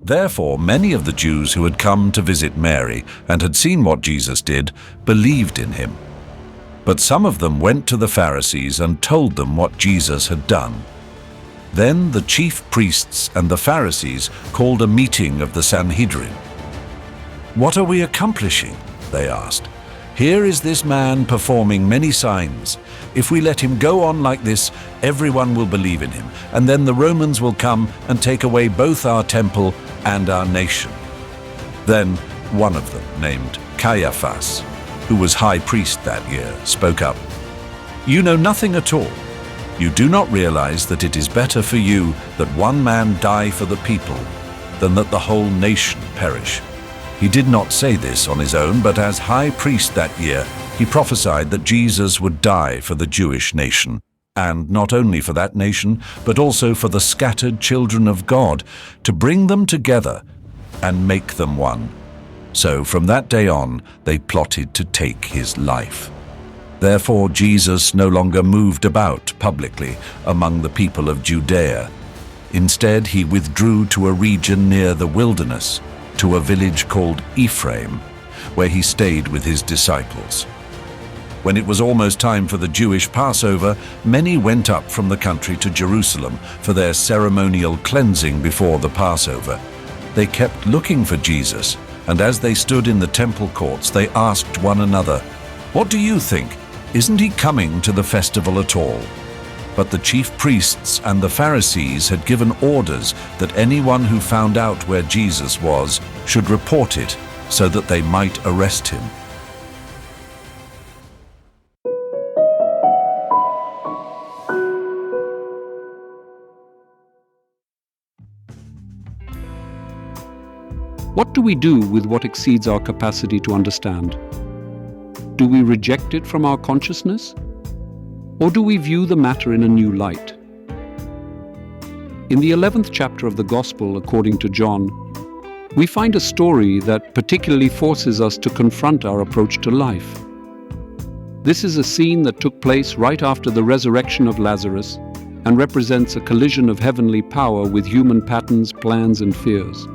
Therefore, many of the Jews who had come to visit Mary and had seen what Jesus did believed in him. But some of them went to the Pharisees and told them what Jesus had done. Then the chief priests and the Pharisees called a meeting of the Sanhedrin. "What are we accomplishing?" they asked. "Here is this man performing many signs. If we let him go on like this, everyone will believe in him, and then the Romans will come and take away both our temple and our nation." Then one of them, named Caiaphas, who was high priest that year, spoke up. "You know nothing at all. You do not realize that it is better for you that one man die for the people than that the whole nation perish." He did not say this on his own, but as high priest that year, he prophesied that Jesus would die for the Jewish nation, and not only for that nation, but also for the scattered children of God, to bring them together and make them one. So from that day on, they plotted to take his life. Therefore, Jesus no longer moved about publicly among the people of Judea. Instead, he withdrew to a region near the wilderness, to a village called Ephraim, where he stayed with his disciples. When it was almost time for the Jewish Passover, many went up from the country to Jerusalem for their ceremonial cleansing before the Passover. They kept looking for Jesus, and as they stood in the temple courts, they asked one another, "What do you think? Isn't he coming to the festival at all?" But the chief priests and the Pharisees had given orders that anyone who found out where Jesus was should report it so that they might arrest him. What do we do with what exceeds our capacity to understand? Do we reject it from our consciousness? Or do we view the matter in a new light? In the 11th chapter of the Gospel according to John, we find a story that particularly forces us to confront our approach to life. This is a scene that took place right after the resurrection of Lazarus and represents a collision of heavenly power with human patterns, plans, and fears.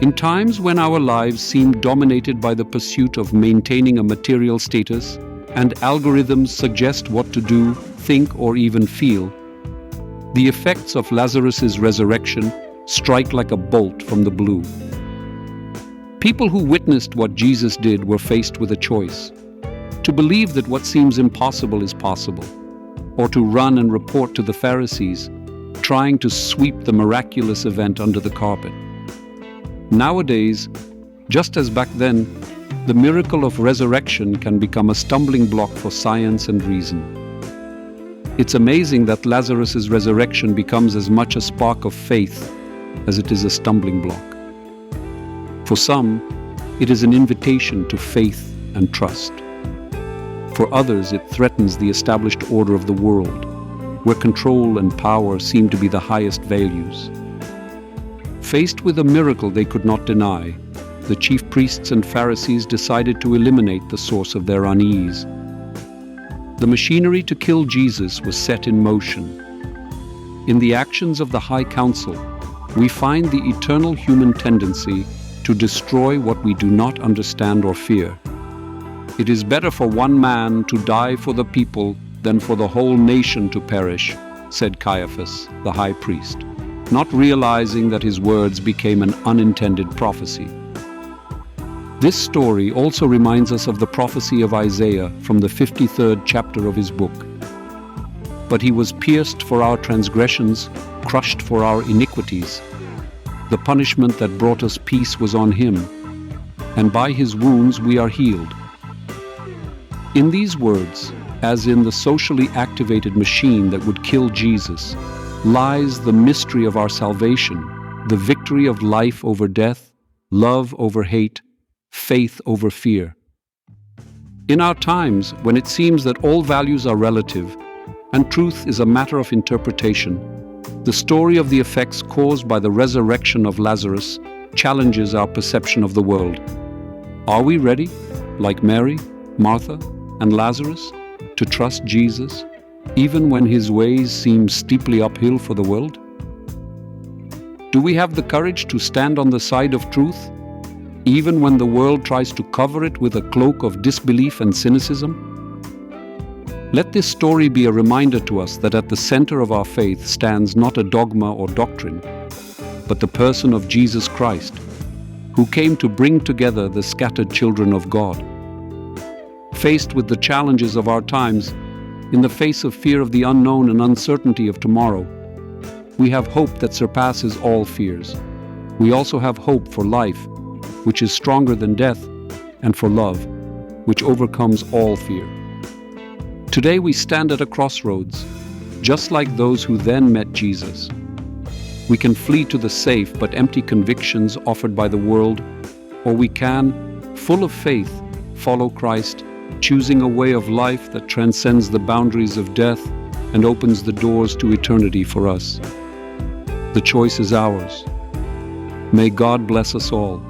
In times when our lives seem dominated by the pursuit of maintaining a material status and algorithms suggest what to do, think, or even feel, the effects of Lazarus' resurrection strike like a bolt from the blue. People who witnessed what Jesus did were faced with a choice: to believe that what seems impossible is possible, or to run and report to the Pharisees, trying to sweep the miraculous event under the carpet. Nowadays, just as back then, the miracle of resurrection can become a stumbling block for science and reason. It's amazing that Lazarus' resurrection becomes as much a spark of faith as it is a stumbling block. For some, it is an invitation to faith and trust. For others, it threatens the established order of the world, where control and power seem to be the highest values. Faced with a miracle they could not deny, the chief priests and Pharisees decided to eliminate the source of their unease. The machinery to kill Jesus was set in motion. In the actions of the High Council, we find the eternal human tendency to destroy what we do not understand or fear. It is better for one man to die for the people than for the whole nation to perish, said Caiaphas, the high priest, not realizing that his words became an unintended prophecy. This story also reminds us of the prophecy of Isaiah from the 53rd chapter of his book. But he was pierced for our transgressions, crushed for our iniquities. The punishment that brought us peace was on him, and by his wounds we are healed. In these words, as in the socially activated machine that would kill Jesus, lies the mystery of our salvation, the victory of life over death, love over hate, faith over fear. In our times, when it seems that all values are relative and truth is a matter of interpretation, the story of the effects caused by the resurrection of Lazarus challenges our perception of the world. Are we ready? like Mary, Martha, and Lazarus, to trust Jesus, even when his ways seem steeply uphill for the world? Do we have the courage to stand on the side of truth, even when the world tries to cover it with a cloak of disbelief and cynicism? Let this story be a reminder to us that at the center of our faith stands not a dogma or doctrine, but the person of Jesus Christ, who came to bring together the scattered children of God. Faced with the challenges of our times, in the face of fear of the unknown and uncertainty of tomorrow, we have hope that surpasses all fears. We also have hope for life, which is stronger than death, and for love, which overcomes all fear. Today we stand at a crossroads, just like those who then met Jesus. We can flee to the safe but empty convictions offered by the world, or we can, full of faith, follow Christ, choosing a way of life that transcends the boundaries of death and opens the doors to eternity for us. The choice is ours. May God bless us all.